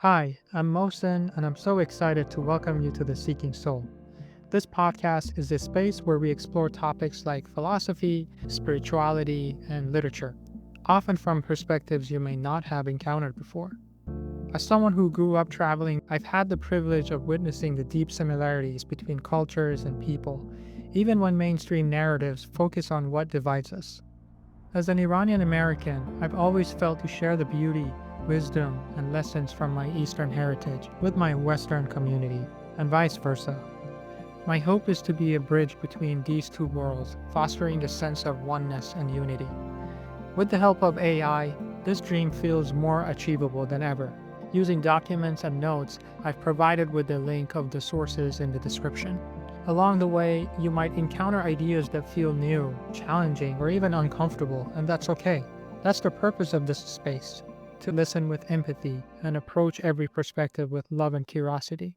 Hi, I'm Mohsen, and I'm so excited to welcome you to The Seeking Soul. This podcast is a space where we explore topics like philosophy, spirituality, and literature, often from perspectives you may not have encountered before. As someone who grew up traveling, I've had the privilege of witnessing the deep similarities between cultures and people, even when mainstream narratives focus on what divides us. As an Iranian American, I've always felt to share the beauty, wisdom, and lessons from my Eastern heritage with my Western community, and vice versa. My hope is to be a bridge between these two worlds, fostering the sense of oneness and unity. With the help of AI, this dream feels more achievable than ever. Using documents and notes, I've provided with the link of the sources in the description. Along the way, you might encounter ideas that feel new, challenging, or even uncomfortable, and that's okay. That's the purpose of this space, to listen with empathy and approach every perspective with love and curiosity.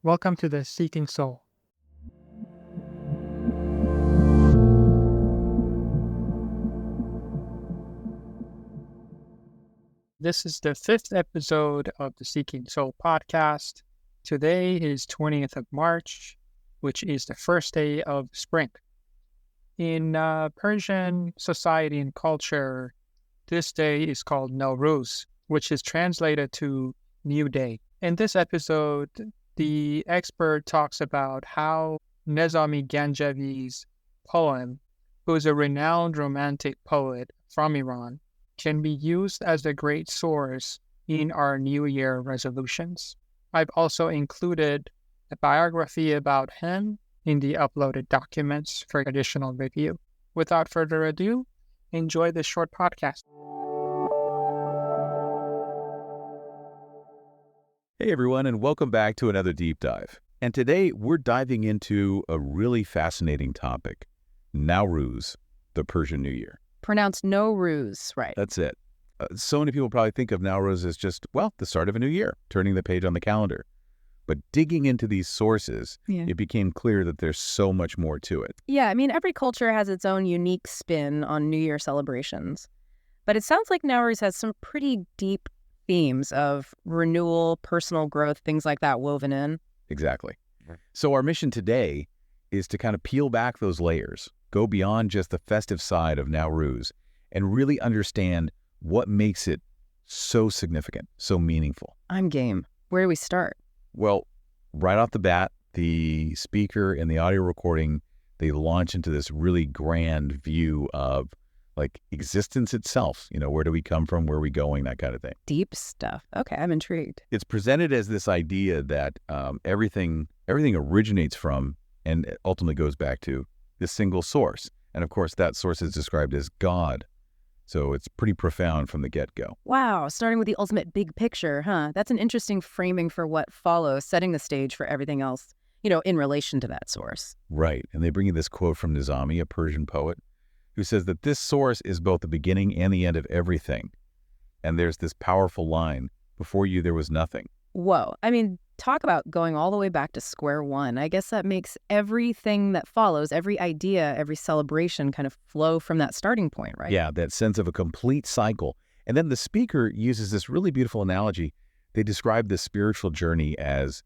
Welcome to the Seeking Soul. This is the fifth episode of the Seeking Soul podcast. Today is 20th of March, which is the first day of spring. In Persian society and culture, this day is called Nowruz, which is translated to New Day. In this episode, the expert talks about how Nezami Ganjavi's poem, who is a renowned romantic poet from Iran, can be used as a great source in our New Year resolutions. I've also included a biography about him in the uploaded documents for additional review. Without further ado, enjoy this short podcast. Hey everyone, and welcome back to another deep dive. And today we're diving into a really fascinating topic, Nowruz, the Persian New Year. Pronounced Nowruz, right? That's it. So many people probably think of Nowruz as just, well, the start of a new year, turning the page on the calendar. But digging into these sources, it became clear that there's so much more to it. Yeah, I mean, every culture has its own unique spin on New Year celebrations. But it sounds like Nowruz has some pretty deep themes of renewal, personal growth, things like that woven in. Exactly. So our mission today is to kind of peel back those layers, go beyond just the festive side of Nowruz, and really understand what makes it so significant, so meaningful. I'm game. Where do we start? Well, right off the bat, the speaker and the audio recording, they launch into this really grand view of like existence itself. You know, where do we come from? Where are we going? That kind of thing. Deep stuff. Okay, I'm intrigued. It's presented as this idea that everything originates from and it ultimately goes back to this single source. And of course, that source is described as God. So it's pretty profound from the get-go. Wow, starting with the ultimate big picture, huh? That's an interesting framing for what follows, setting the stage for everything else, in relation to that source. Right. And they bring you this quote from Nezami, a Persian poet, who says that this source is both the beginning and the end of everything. And there's this powerful line, before you there was nothing. Whoa. I mean, talk about going all the way back to square one. I guess that makes everything that follows, every idea, every celebration kind of flow from that starting point, right? Yeah, that sense of a complete cycle. And then the speaker uses this really beautiful analogy. They describe this spiritual journey as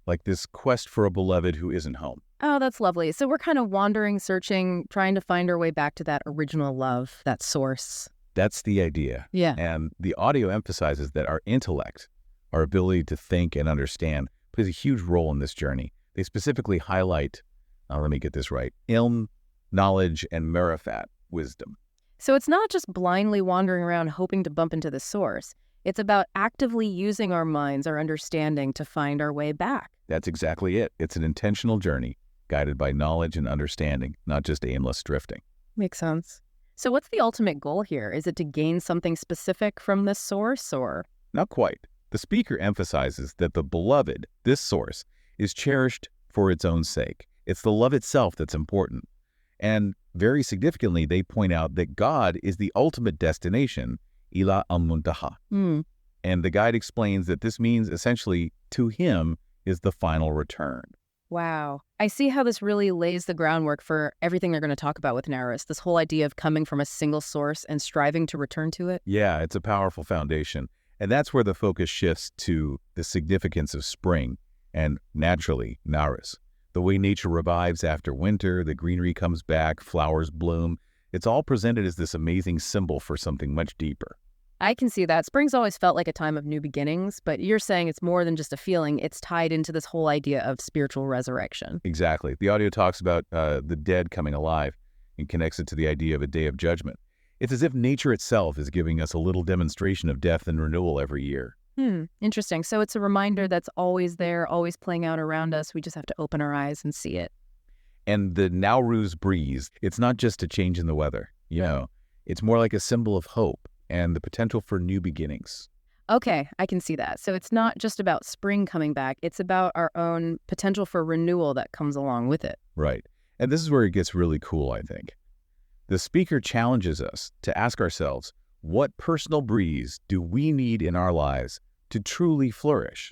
like this quest for a beloved who isn't home. Oh, that's lovely. So we're kind of wandering, searching, trying to find our way back to that original love, that source. That's the idea. Yeah. And the audio emphasizes that our intellect, our ability to think and understand, plays a huge role in this journey. They specifically highlight, let me get this right, ilm, knowledge, and marifat, wisdom. So it's not just blindly wandering around hoping to bump into the source. It's about actively using our minds, our understanding to find our way back. That's exactly it. It's an intentional journey guided by knowledge and understanding, not just aimless drifting. Makes sense. So what's the ultimate goal here? Is it to gain something specific from this source, or? Not quite. The speaker emphasizes that the beloved, this source, is cherished for its own sake. It's the love itself that's important. And very significantly, they point out that God is the ultimate destination, ila al-muntaha. And the guide explains that this means essentially to him is the final return. Wow. I see how this really lays the groundwork for everything they're going to talk about with Nowruz, this whole idea of coming from a single source and striving to return to it. Yeah, it's a powerful foundation. And that's where the focus shifts to the significance of spring and, naturally, Nowruz. The way nature revives after winter, the greenery comes back, flowers bloom. It's all presented as this amazing symbol for something much deeper. I can see that. Spring's always felt like a time of new beginnings, but you're saying it's more than just a feeling. It's tied into this whole idea of spiritual resurrection. Exactly. The audio talks about the dead coming alive and connects it to the idea of a day of judgment. It's as if nature itself is giving us a little demonstration of death and renewal every year. Interesting. So it's a reminder that's always there, always playing out around us. We just have to open our eyes and see it. And the Nowruz breeze, it's not just a change in the weather. It's more like a symbol of hope and the potential for new beginnings. Okay, I can see that. So it's not just about spring coming back. It's about our own potential for renewal that comes along with it. Right. And this is where it gets really cool, I think. The speaker challenges us to ask ourselves, what personal breeze do we need in our lives to truly flourish?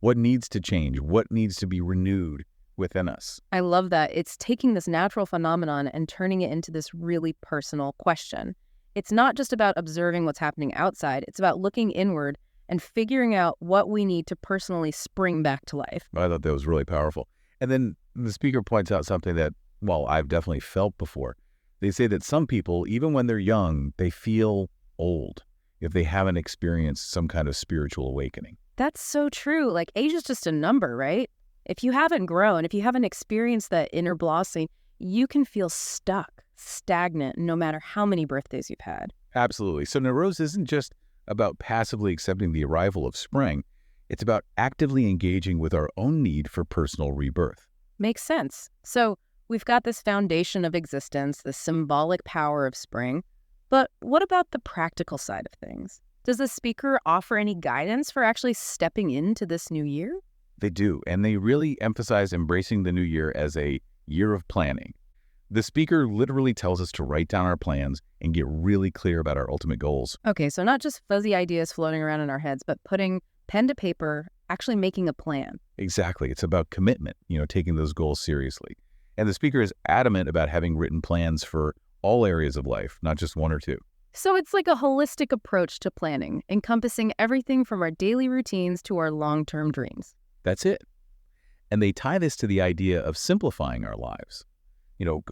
What needs to change? What needs to be renewed within us? I love that. It's taking this natural phenomenon and turning it into this really personal question. It's not just about observing what's happening outside. It's about looking inward and figuring out what we need to personally spring back to life. I thought that was really powerful. And then the speaker points out something that, well, I've definitely felt before. They say that some people, even when they're young, they feel old if they haven't experienced some kind of spiritual awakening. That's so true. Like, age is just a number, right? If you haven't grown, if you haven't experienced that inner blossoming, you can feel stuck, stagnant, no matter how many birthdays you've had. Absolutely. So Nowruz isn't just about passively accepting the arrival of spring. It's about actively engaging with our own need for personal rebirth. Makes sense. So we've got this foundation of existence, the symbolic power of spring. But what about the practical side of things? Does the speaker offer any guidance for actually stepping into this new year? They do, and they really emphasize embracing the new year as a year of planning. The speaker literally tells us to write down our plans and get really clear about our ultimate goals. Okay, so not just fuzzy ideas floating around in our heads, but putting pen to paper, actually making a plan. Exactly. It's about commitment, taking those goals seriously. And the speaker is adamant about having written plans for all areas of life, not just one or two. So it's like a holistic approach to planning, encompassing everything from our daily routines to our long-term dreams. That's it. And they tie this to the idea of simplifying our lives.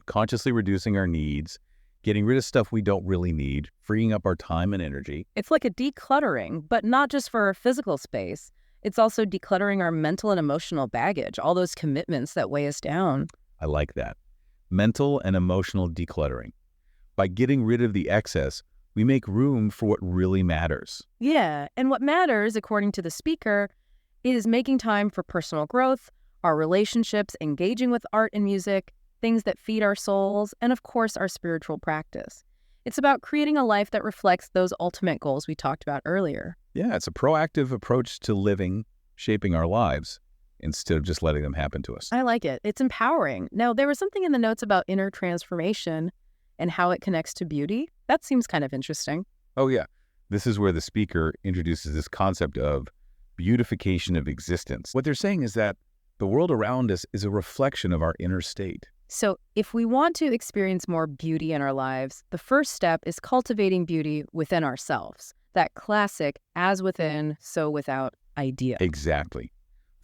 Consciously reducing our needs, getting rid of stuff we don't really need, freeing up our time and energy. It's like a decluttering, but not just for our physical space. It's also decluttering our mental and emotional baggage, all those commitments that weigh us down. I like that. Mental and emotional decluttering. By getting rid of the excess, we make room for what really matters. Yeah, and what matters, according to the speaker, is making time for personal growth, our relationships, engaging with art and music, things that feed our souls, and of course, our spiritual practice. It's about creating a life that reflects those ultimate goals we talked about earlier. Yeah, it's a proactive approach to living, shaping our lives, instead of just letting them happen to us. I like it. It's empowering. Now, there was something in the notes about inner transformation and how it connects to beauty. That seems kind of interesting. Oh, yeah. This is where the speaker introduces this concept of beautification of existence. What they're saying is that the world around us is a reflection of our inner state. So if we want to experience more beauty in our lives, the first step is cultivating beauty within ourselves. That classic as within, so without idea. Exactly.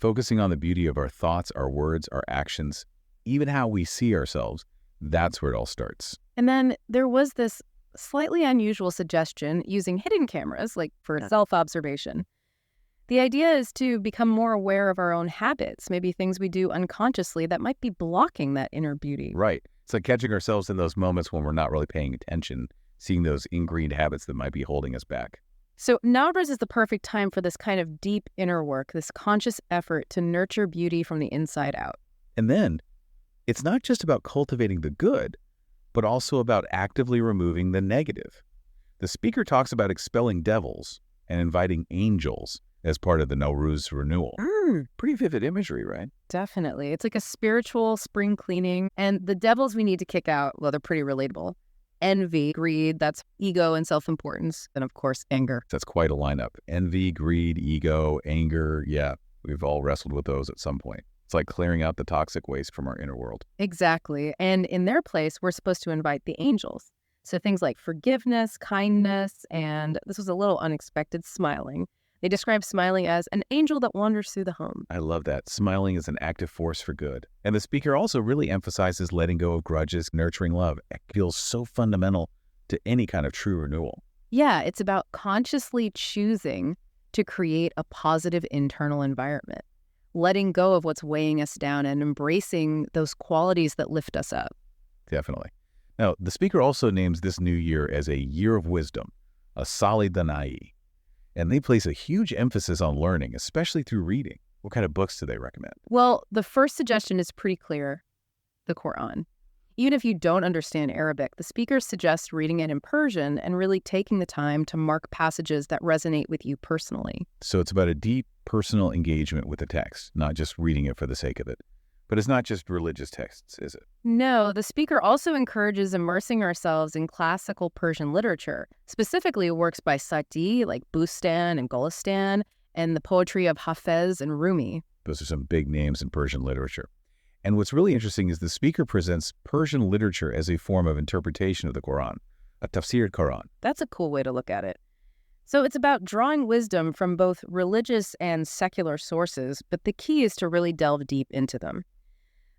Focusing on the beauty of our thoughts, our words, our actions, even how we see ourselves, that's where it all starts. And then there was this slightly unusual suggestion using hidden cameras, like for self-observation. The idea is to become more aware of our own habits, maybe things we do unconsciously that might be blocking that inner beauty. Right. It's like catching ourselves in those moments when we're not really paying attention, seeing those ingrained habits that might be holding us back. So Nowruz is the perfect time for this kind of deep inner work, this conscious effort to nurture beauty from the inside out. And then it's not just about cultivating the good, but also about actively removing the negative. The speaker talks about expelling devils and inviting angels as part of the Nowruz renewal. Pretty vivid imagery, right? Definitely. It's like a spiritual spring cleaning. And the devils we need to kick out, well, they're pretty relatable. Envy, greed, that's ego and self-importance. And of course, anger. That's quite a lineup. Envy, greed, ego, anger. Yeah, we've all wrestled with those at some point. It's like clearing out the toxic waste from our inner world. Exactly. And in their place, we're supposed to invite the angels. So things like forgiveness, kindness, and this was a little unexpected, smiling. They describe smiling as an angel that wanders through the home. I love that. Smiling is an active force for good. And the speaker also really emphasizes letting go of grudges, nurturing love. It feels so fundamental to any kind of true renewal. Yeah, it's about consciously choosing to create a positive internal environment, letting go of what's weighing us down and embracing those qualities that lift us up. Definitely. Now, the speaker also names this new year as a year of wisdom, a Salidanai. And they place a huge emphasis on learning, especially through reading. What kind of books do they recommend? Well, the first suggestion is pretty clear, the Quran. Even if you don't understand Arabic, the speaker suggests reading it in Persian and really taking the time to mark passages that resonate with you personally. So it's about a deep personal engagement with the text, not just reading it for the sake of it. But it's not just religious texts, is it? No, the speaker also encourages immersing ourselves in classical Persian literature, specifically works by Sa'di like Bustan and Golestan, and the poetry of Hafez and Rumi. Those are some big names in Persian literature. And what's really interesting is the speaker presents Persian literature as a form of interpretation of the Quran, a tafsir Quran. That's a cool way to look at it. So it's about drawing wisdom from both religious and secular sources, but the key is to really delve deep into them.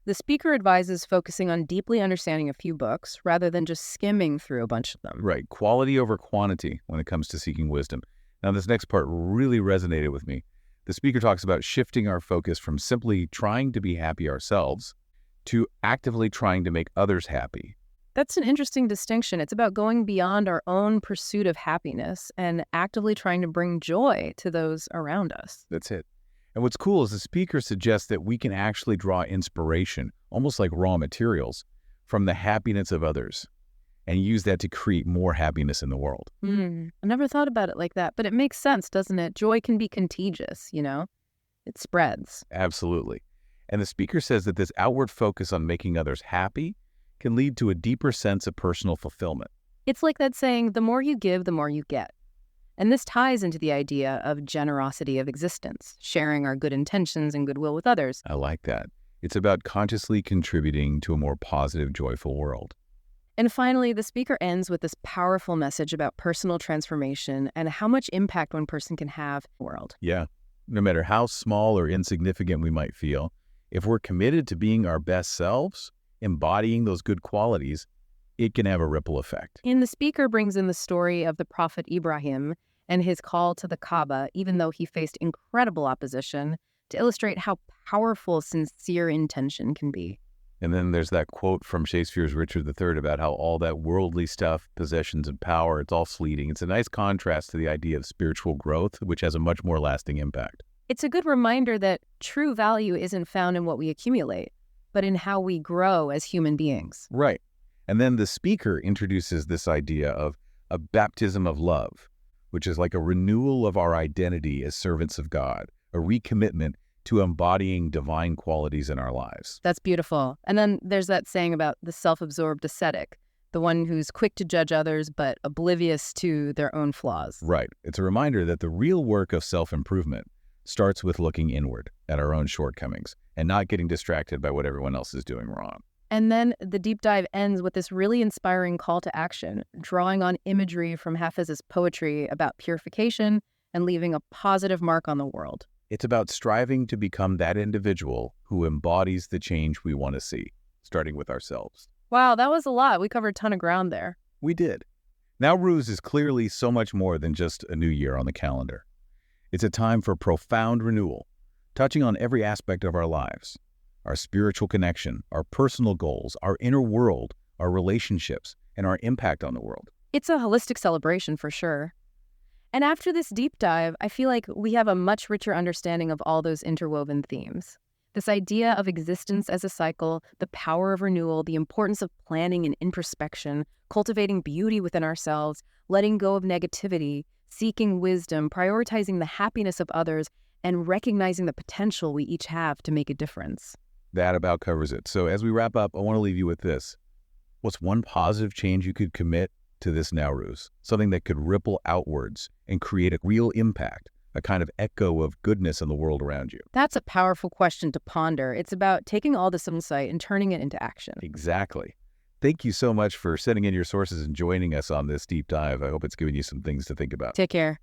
The speaker advises focusing on deeply understanding a few books rather than just skimming through a bunch of them. Right, quality over quantity when it comes to seeking wisdom. Now, this next part really resonated with me. The speaker talks about shifting our focus from simply trying to be happy ourselves to actively trying to make others happy. That's an interesting distinction. It's about going beyond our own pursuit of happiness and actively trying to bring joy to those around us. That's it. And what's cool is the speaker suggests that we can actually draw inspiration, almost like raw materials, from the happiness of others and use that to create more happiness in the world. I never thought about it like that, but it makes sense, doesn't it? Joy can be contagious, It spreads. Absolutely. And the speaker says that this outward focus on making others happy can lead to a deeper sense of personal fulfillment. It's like that saying, the more you give, the more you get. And this ties into the idea of generosity of existence, sharing our good intentions and goodwill with others. I like that. It's about consciously contributing to a more positive, joyful world. And finally, the speaker ends with this powerful message about personal transformation and how much impact one person can have in the world. Yeah. No matter how small or insignificant we might feel, if we're committed to being our best selves, embodying those good qualities, it can have a ripple effect. And the speaker brings in the story of the prophet Ibrahim and his call to the Kaaba, even though he faced incredible opposition, to illustrate how powerful sincere intention can be. And then there's that quote from Shakespeare's Richard III about how all that worldly stuff, possessions and power, it's all fleeting. It's a nice contrast to the idea of spiritual growth, which has a much more lasting impact. It's a good reminder that true value isn't found in what we accumulate, but in how we grow as human beings. Right. And then the speaker introduces this idea of a baptism of love, which is like a renewal of our identity as servants of God, a recommitment to embodying divine qualities in our lives. That's beautiful. And then there's that saying about the self-absorbed ascetic, the one who's quick to judge others but oblivious to their own flaws. Right. It's a reminder that the real work of self-improvement starts with looking inward at our own shortcomings and not getting distracted by what everyone else is doing wrong. And then the deep dive ends with this really inspiring call to action, drawing on imagery from Hafez's poetry about purification and leaving a positive mark on the world. It's about striving to become that individual who embodies the change we want to see, starting with ourselves. Wow, that was a lot. We covered a ton of ground there. We did. Nowruz is clearly so much more than just a new year on the calendar. It's a time for profound renewal, touching on every aspect of our lives. Our spiritual connection, our personal goals, our inner world, our relationships, and our impact on the world. It's a holistic celebration for sure. And after this deep dive, I feel like we have a much richer understanding of all those interwoven themes. This idea of existence as a cycle, the power of renewal, the importance of planning and introspection, cultivating beauty within ourselves, letting go of negativity, seeking wisdom, prioritizing the happiness of others, and recognizing the potential we each have to make a difference. That about covers it. So as we wrap up, I want to leave you with this. What's one positive change you could commit to this Nowruz? Something that could ripple outwards and create a real impact, a kind of echo of goodness in the world around you. That's a powerful question to ponder. It's about taking all this insight and turning it into action. Exactly. Thank you so much for sending in your sources and joining us on this deep dive. I hope it's given you some things to think about. Take care.